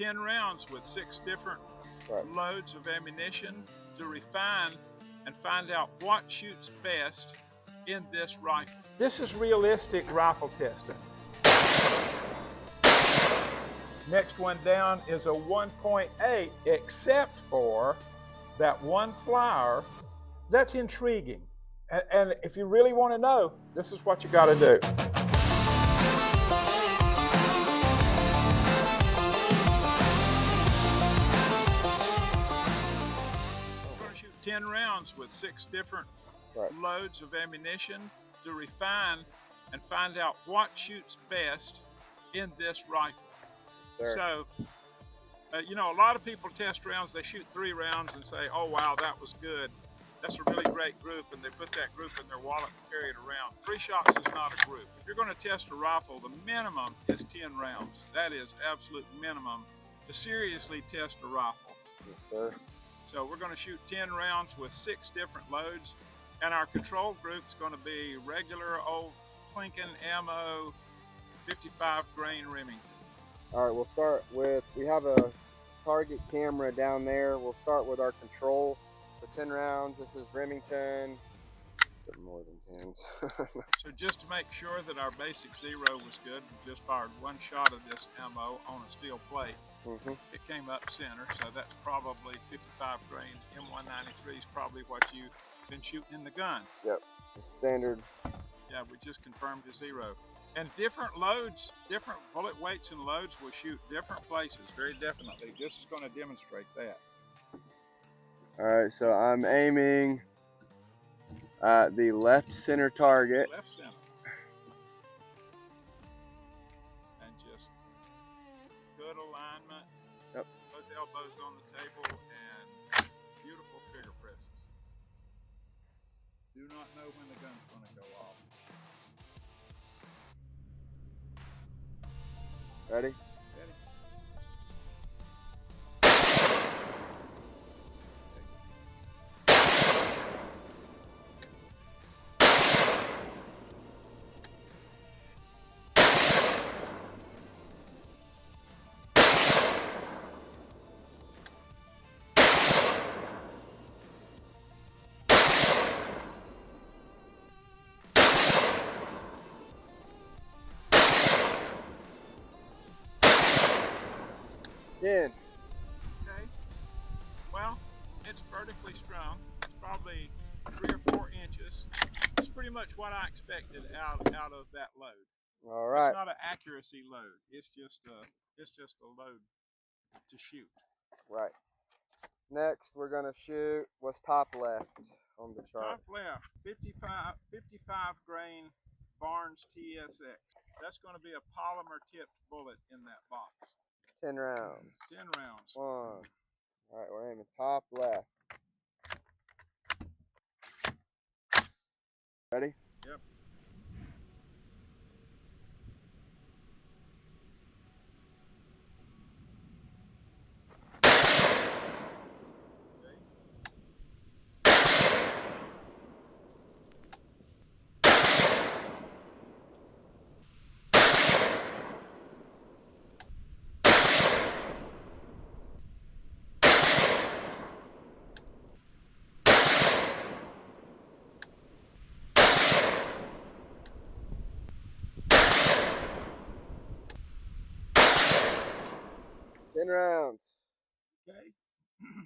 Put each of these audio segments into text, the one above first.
10 rounds with 6 different loads of ammunition to refine and find out what shoots best in this rifle. This is realistic rifle testing. Next one down is a 1.8, except for that one flower. That's intriguing. And if you really want to know, this is what you got to do. We're going to shoot 10 rounds with 6 different loads of ammunition to refine and find out what shoots best in this rifle. Sure. So, you know, a lot of people test rounds, they shoot 3 rounds and say, oh, wow, that was good. That's a really great group, and they put that group in their wallet and carry it around. 3 shots is not a group. If you're going to test a rifle, the minimum is 10 rounds. That is absolute minimum to seriously test a rifle. Yes, sir. So we're going to shoot 10 rounds with 6 different loads, and our control group's going to be regular old clinking ammo, 55 grain Remington. All right, we'll start with, we have a target camera down there. We'll start with our control. For 10 rounds, this is Remington. More than 10s. So just to make sure that our basic zero was good, we just fired 1 shot of this ammo on a steel plate. It came up center, so that's probably 55 grain. M193 is probably what you've been shooting in the gun. Yep, standard. Yeah, we just confirmed a zero. And different loads, different bullet weights and loads will shoot different places, very definitely. This is going to demonstrate that. All right, so I'm aiming at the left center target. Left center. And just good alignment. Yep. Both elbows on the table and beautiful trigger presses. Do not know when the gun's going to go off. Ready? Ready. In. Okay. Well, it's vertically strung. It's probably 3 or 4 inches. It's pretty much what I expected out of that load. All right. It's not an accuracy load. It's just a load to shoot. Right. Next, we're gonna shoot what's top left on the chart. Top left, 55 grain Barnes TSX. That's going to be a polymer tipped bullet in that box. 10 rounds. 10 rounds. 1. All right, we're aiming top left. Ready? Yep. Rounds. Okay.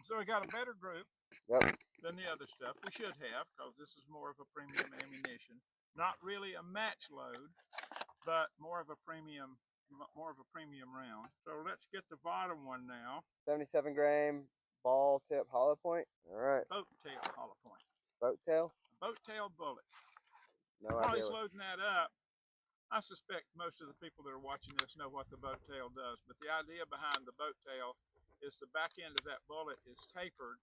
So we got a better group than the other stuff. We should have, because this is more of a premium ammunition. Not really a match load, but more of a premium round. So let's get the bottom one now. 77 grain ball tip hollow point. All right. Boat tail hollow point. Boat tail? Boat tail bullet. No While idea. he's loading that up, I suspect most of the people that are watching this know what the boat tail does, but the idea behind the boat tail is the back end of that bullet is tapered,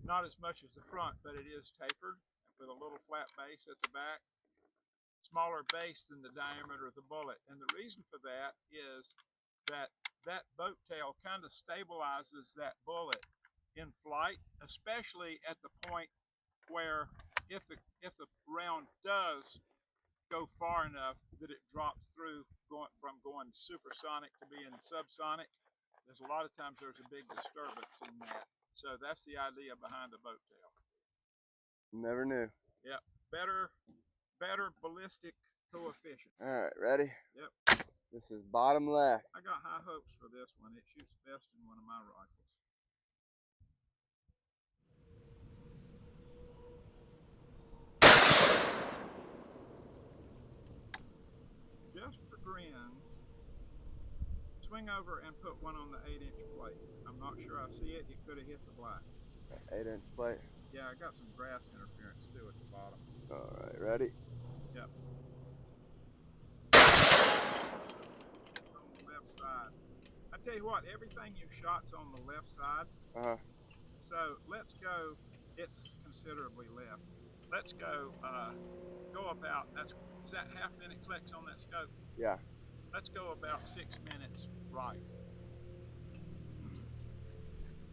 not as much as the front, but it is tapered with a little flat base at the back, smaller base than the diameter of the bullet. And the reason for that is that that boat tail kind of stabilizes that bullet in flight, especially at the point where if the round does go far enough that it drops through, going supersonic to being subsonic, There's a lot of times there's a big disturbance in that. So that's the idea behind the boat tail. Never knew. Yep. Better ballistic coefficient. All right, ready? Yep. This is bottom left. I got high hopes for this one. It shoots best in one of my rifles. Just for grins, swing over and put one on the 8-inch plate. I'm not sure I see it. It could have hit the black. 8-inch plate. Yeah, I got some grass interference too at the bottom. All right, ready? Yep. It's on the left side. I tell you what, everything you shot's on the left side. So let's go. It's considerably left. Let's go. Go about. Is that half minute clicks on that scope? Yeah. Let's go about 6 minutes right.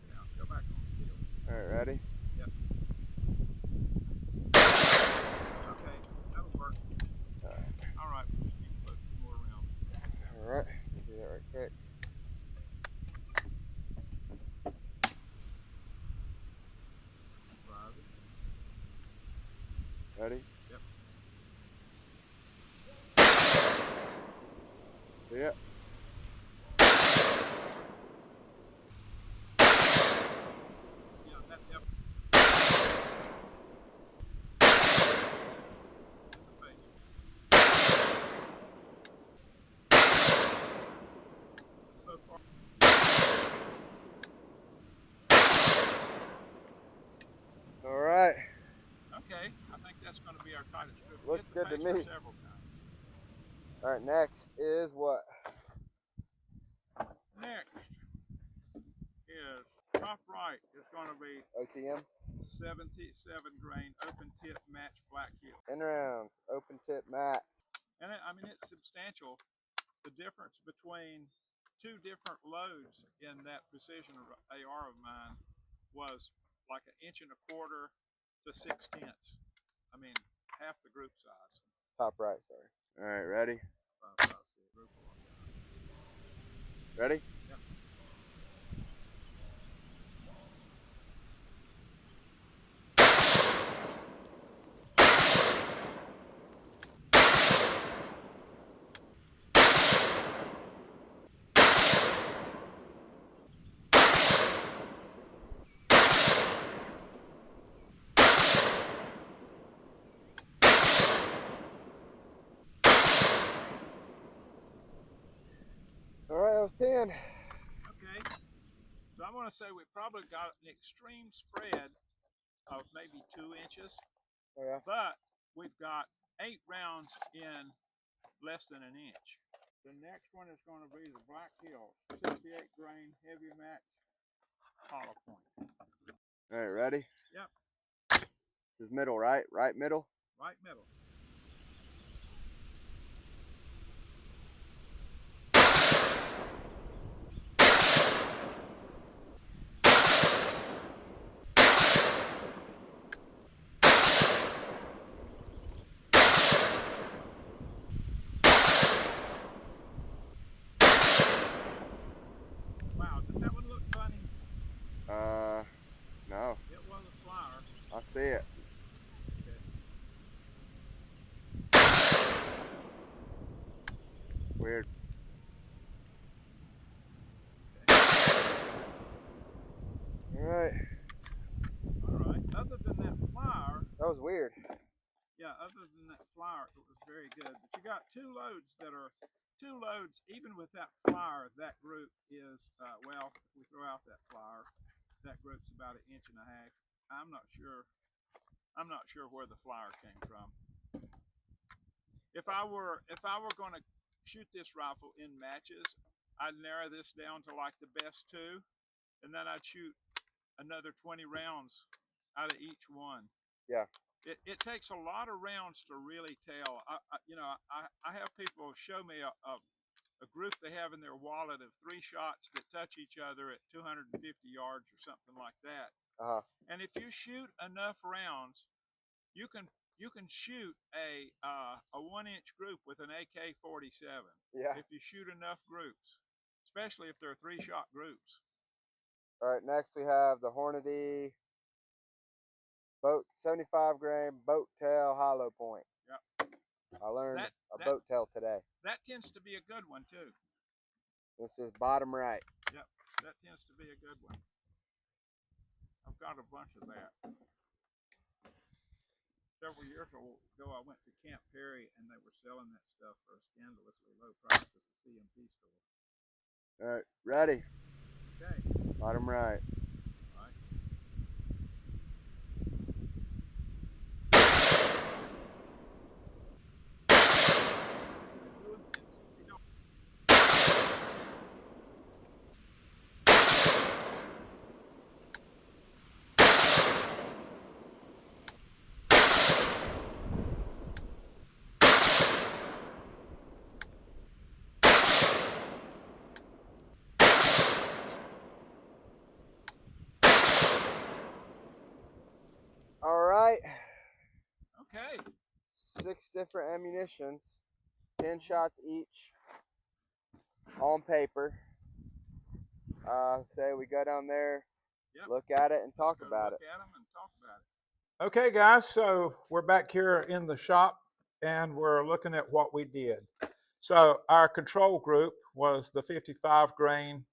Now go back on still. All right, ready? Yep. Okay, that'll work. All right, we just need to put a few more rounds. All right, do that right quick. Drive it. Ready? Yep. Yep. Yeah, that yep. So far. All right. Okay, I think that's going to be our tightest group. Looks good to me. Several times. All right, next is what? Next is top right is going to be OTM? 77 grain open tip match black heel. 10 rounds, open tip mat. And I mean, it's substantial. The difference between two different loads in that precision AR of mine was like 1.25 inches to 6/10. I mean, half the group size. Top right, sorry. All right, ready? Group one. Ready? Yep. All right, that was 10. Okay. So I'm going to say we probably got an extreme spread of maybe 2 inches. Oh, yeah. But we've got 8 rounds in less than an inch. The next one is going to be the Black Hills 68 grain heavy match hollow point. All right, ready? Yep. This is middle, right? Right middle? Right middle. Wow, did that one look funny? No. It was a flyer. I see it. Okay. Weird. All right. All right. Other than that flyer. That was weird. Yeah, other than that flyer, it was very good. But you got two loads, even with that flyer, that group is, well, if we throw out that flyer, that group's about 1.5 inches. I'm not sure where the flyer came from. If I were going to shoot this rifle in matches, I'd narrow this down to like the best 2, and then I'd shoot another 20 rounds out of each one. Yeah. It takes a lot of rounds to really tell. I have people show me a group they have in their wallet of 3 shots that touch each other at 250 yards or something like that. And if you shoot enough rounds, you can shoot a 1-inch group with an AK-47. Yeah. If you shoot enough groups. especially if they're 3-shot groups. All right, next we have the Hornady boat 75 grain boat tail hollow point. Yep. I learned That a that boat tail today. that tends to be a good one too. This is bottom right. Yep, that tends to be a good one. I've got a bunch of that. Several years ago, I went to Camp Perry and they were selling that stuff for a scandalously low price at the CMP store. All right, ready? Okay. Bottom right. All right. All right. Okay. 6 different ammunitions, 10 shots each on paper. Say we go down there, Yep. look at it, and Let's talk go about look it. at them and talk about it. Okay, guys, so we're back here in the shop and we're looking at what we did. So our control group was the 55 grain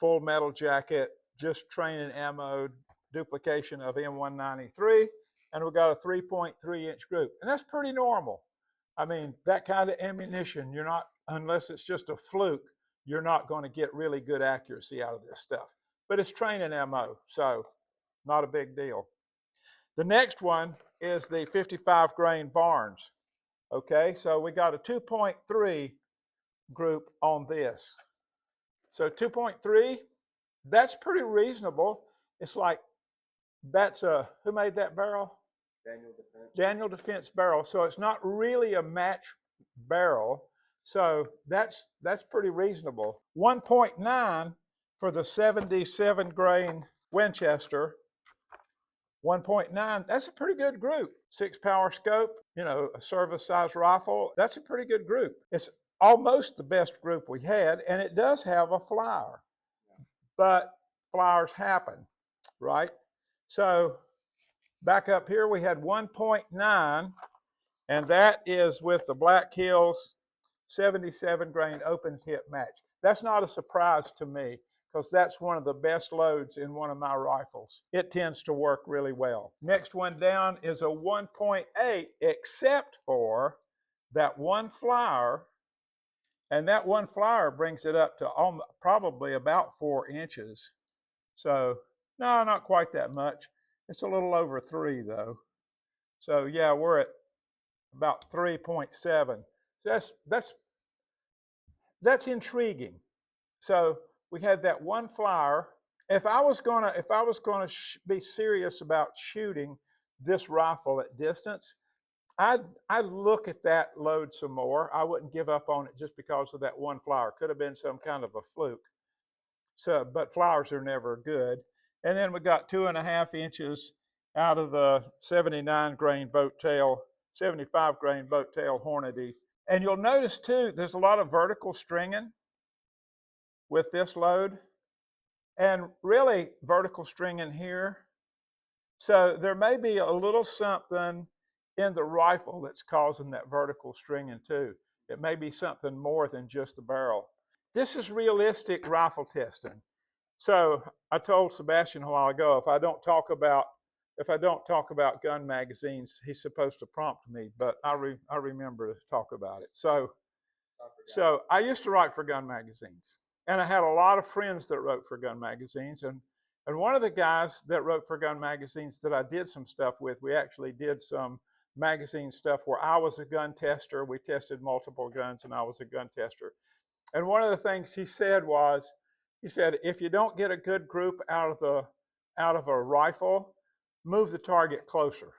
full metal jacket, just training ammo, duplication of M193, and we got a 3.3 inch group. And that's pretty normal. I mean, that kind of ammunition, you're not, unless it's just a fluke, you're not going to get really good accuracy out of this stuff. But it's training ammo, so not a big deal. The next one is the 55 grain Barnes. Okay, so we got a 2.3 group on this. So 2.3, that's pretty reasonable. It's like, that's a, who made that barrel? Daniel Defense. Daniel Defense barrel. So it's not really a match barrel. So that's pretty reasonable. 1.9 for the 77 grain Winchester. 1.9, that's a pretty good group. 6 power scope, you know, a service size rifle. That's a pretty good group. It's almost the best group we had, and it does have a flower. But flowers happen, right? So back up here, we had 1.9, and that is with the Black Hills 77 grain open tip match. That's not a surprise to me because that's one of the best loads in one of my rifles. It tends to work really well. Next one down is a 1.8, except for that one flower, and that one flower brings it up to probably about 4 inches. So, no, not quite that much. It's a little over 3 though. So yeah, we're at about 3.7. That's intriguing. So we had that one flower. If I was gonna be serious about shooting this rifle at distance, I'd look at that load some more. I wouldn't give up on it just because of that one flower. Could have been some kind of a fluke. So, but flowers are never good. And then we got 2.5 inches out of the 79 grain boat tail, 75 grain boat tail Hornady. And you'll notice too, there's a lot of vertical stringing with this load, and really vertical stringing here. So there may be a little something in the rifle that's causing that vertical stringing too. It may be something more than just the barrel. This is realistic rifle testing. So I told Sebastian a while ago, if I don't talk about gun magazines, he's supposed to prompt me, but I remember to talk about it. So I used to write for gun magazines, and I had a lot of friends that wrote for gun magazines, and one of the guys that wrote for gun magazines that I did some stuff with, we actually did some magazine stuff where I was a gun tester. We tested multiple guns, and I was a gun tester. And one of the things he said was, he said, if you don't get a good group out of a rifle, move the target closer.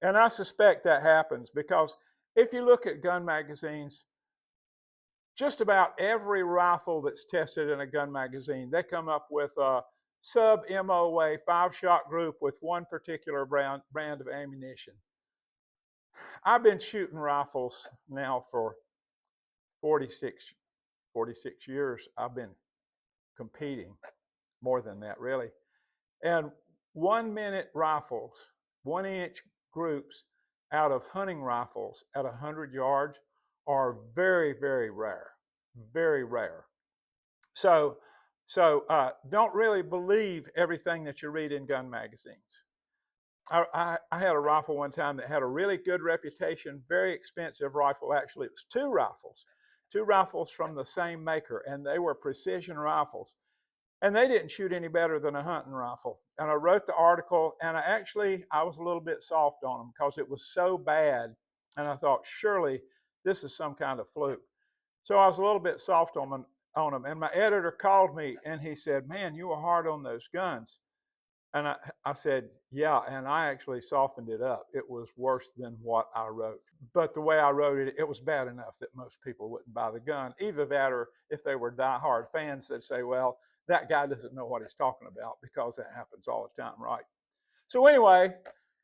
And I suspect that happens because if you look at gun magazines, just about every rifle that's tested in a gun magazine, they come up with a sub MOA 5-shot group with one particular brand of ammunition. I've been shooting rifles now for 46 46 years I've been competing, more than that really. And 1 minute rifles, 1 inch groups out of hunting rifles at 100 yards are very, very rare, very rare. So, don't really believe everything that you read in gun magazines. I had a rifle one time that had a really good reputation, very expensive rifle. Actually, it was two rifles from the same maker, and they were precision rifles. And they didn't shoot any better than a hunting rifle. And I wrote the article, and I was a little bit soft on them because it was so bad. And I thought, surely this is some kind of fluke. So I was a little bit soft on them. And my editor called me and he said, "Man, you were hard on those guns." And I said, "Yeah," and I actually softened it up. It was worse than what I wrote. But the way I wrote it, it was bad enough that most people wouldn't buy the gun. Either that, or if they were diehard fans, they'd say, "Well, that guy doesn't know what he's talking about," because that happens all the time, right? So anyway,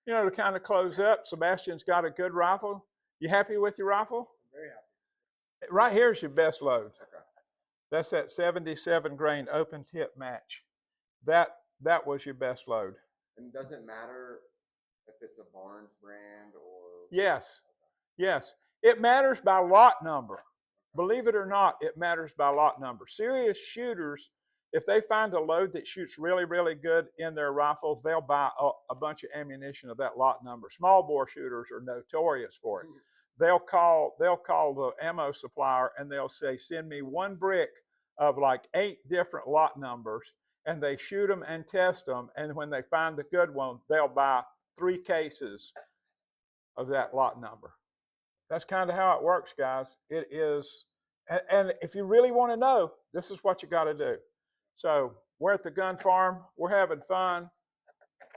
to kind of close up, Sebastian's got a good rifle. You happy with your rifle? Very happy. Right here's your best load. Okay. That's that 77 grain open tip match. That was your best load. And does it matter if it's a Barnes brand or? Yes. Yes. It matters by lot number. Believe it or not, it matters by lot number. Serious shooters, if they find a load that shoots really, really good in their rifle, they'll buy a bunch of ammunition of that lot number. Small bore shooters are notorious for it. They'll call the ammo supplier and they'll say, "Send me one brick of like 8 different lot numbers," and they shoot them and test them. And when they find the good one, they'll buy 3 cases of that lot number. That's kind of how it works, guys. It is, and if you really want to know, this is what you got to do. So we're at the gun farm. We're having fun.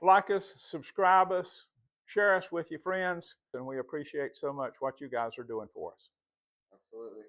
Like us, subscribe us, share us with your friends, and we appreciate so much what you guys are doing for us. Absolutely.